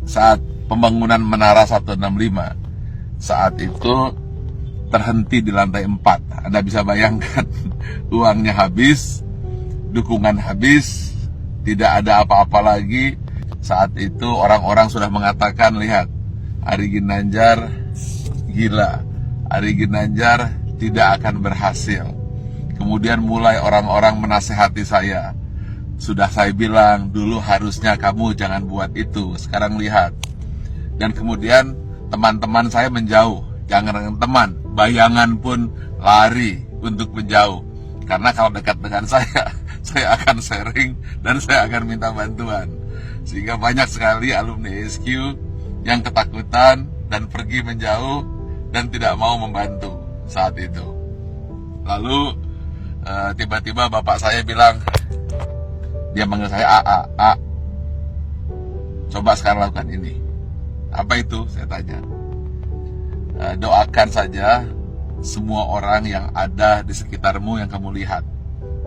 saat pembangunan Menara 165, saat itu terhenti di lantai 4. Anda bisa bayangkan, uangnya habis, dukungan habis, tidak ada apa-apa lagi. Saat itu orang-orang sudah mengatakan, lihat, Ari Ginanjar gila, Ari Ginanjar tidak akan berhasil. Kemudian mulai orang-orang menasehati saya. Sudah saya bilang, dulu harusnya kamu jangan buat itu, sekarang lihat. Dan kemudian teman-teman saya menjauh. Jangan dengan teman, bayangan pun lari untuk menjauh. Karena kalau dekat dengan saya akan sharing dan saya akan minta bantuan. Sehingga banyak sekali alumni SQ yang ketakutan dan pergi menjauh dan tidak mau membantu saat itu. Lalu tiba-tiba bapak saya bilang, dia manggil saya A, coba sekarang lakukan ini. Apa itu? Saya tanya. Doakan saja semua orang yang ada di sekitarmu yang kamu lihat.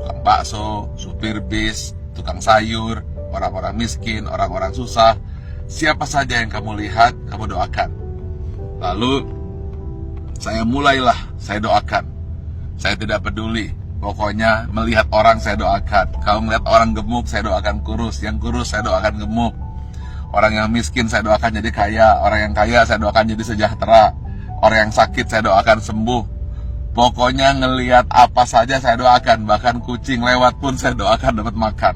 Tukang bakso, supir bis, tukang sayur, orang-orang miskin, orang-orang susah. Siapa saja yang kamu lihat, kamu doakan. Lalu saya doakan. Saya tidak peduli. Pokoknya melihat orang saya doakan. Kalau melihat orang gemuk, saya doakan kurus. Yang kurus saya doakan gemuk. Orang yang miskin saya doakan jadi kaya. Orang yang kaya saya doakan jadi sejahtera. Orang yang sakit saya doakan sembuh. Pokoknya ngelihat apa saja saya doakan. Bahkan kucing lewat pun saya doakan dapat makan.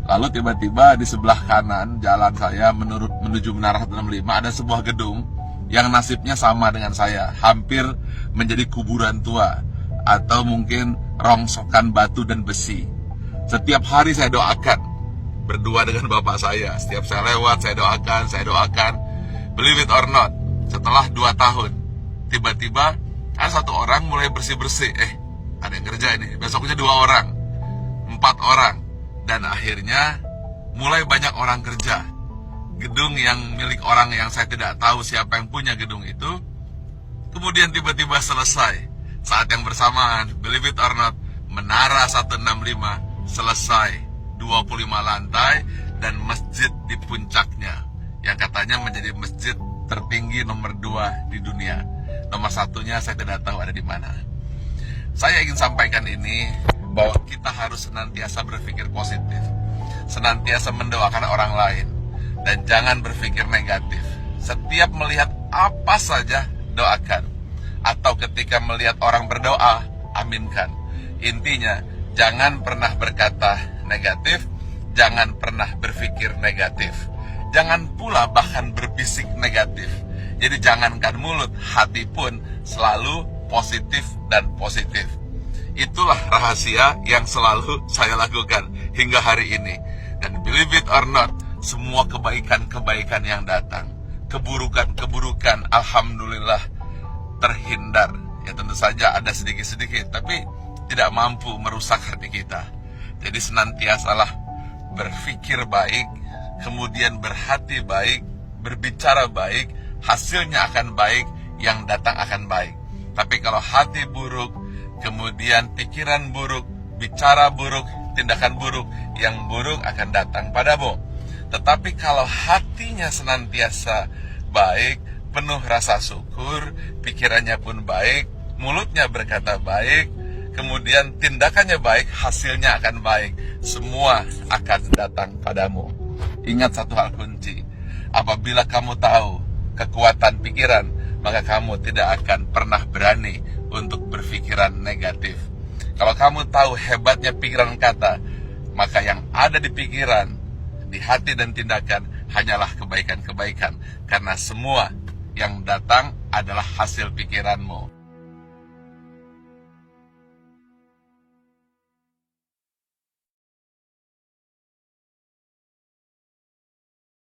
Lalu tiba-tiba di sebelah kanan jalan saya menuju Menara 165 ada sebuah gedung yang nasibnya sama dengan saya. Hampir menjadi kuburan tua. Atau mungkin rongsokan batu dan besi. Setiap hari saya doakan. Berdua dengan bapak saya. Setiap saya lewat saya doakan. Believe it or not, setelah 2 tahun, tiba-tiba ada satu orang mulai bersih-bersih. Ada yang kerja ini. Besoknya 2 orang, 4 orang. Dan akhirnya mulai banyak orang kerja. Gedung yang milik orang yang saya tidak tahu siapa yang punya gedung itu, kemudian tiba-tiba selesai. Saat yang bersamaan, believe it or not, Menara 165 selesai, 25 lantai dan masjid di puncaknya, yang katanya menjadi masjid tertinggi nomor 2 di dunia. Nomor 1-nya saya tidak tahu ada di mana. Saya ingin sampaikan ini, bahwa kita harus senantiasa berpikir positif, senantiasa mendoakan orang lain, dan jangan berpikir negatif. Setiap melihat apa saja, doakan. Atau ketika melihat orang berdoa, aminkan. Intinya, jangan pernah berkata negatif, jangan pernah berpikir negatif. Jangan pula bahkan berbisik negatif. Jadi jangankan mulut, hati pun selalu positif dan positif. Itulah rahasia yang selalu saya lakukan hingga hari ini. Dan believe it or not, semua kebaikan-kebaikan yang datang, keburukan-keburukan, alhamdulillah terhindar. Ya tentu saja ada sedikit-sedikit, tapi tidak mampu merusak hati kita. Jadi senantiasalah berpikir baik, kemudian berhati baik, berbicara baik, hasilnya akan baik, yang datang akan baik. Tapi kalau hati buruk, kemudian pikiran buruk, bicara buruk, tindakan buruk, yang buruk akan datang padamu. Tetapi kalau hatinya senantiasa baik, penuh rasa syukur, pikirannya pun baik, mulutnya berkata baik, kemudian tindakannya baik, hasilnya akan baik. Semua akan datang padamu. Ingat satu hal kunci, apabila kamu tahu kekuatan pikiran, maka kamu tidak akan pernah berani untuk berpikiran negatif. Kalau kamu tahu hebatnya pikiran kata, maka yang ada di pikiran, di hati dan tindakan hanyalah kebaikan-kebaikan. Karena semua yang datang adalah hasil pikiranmu.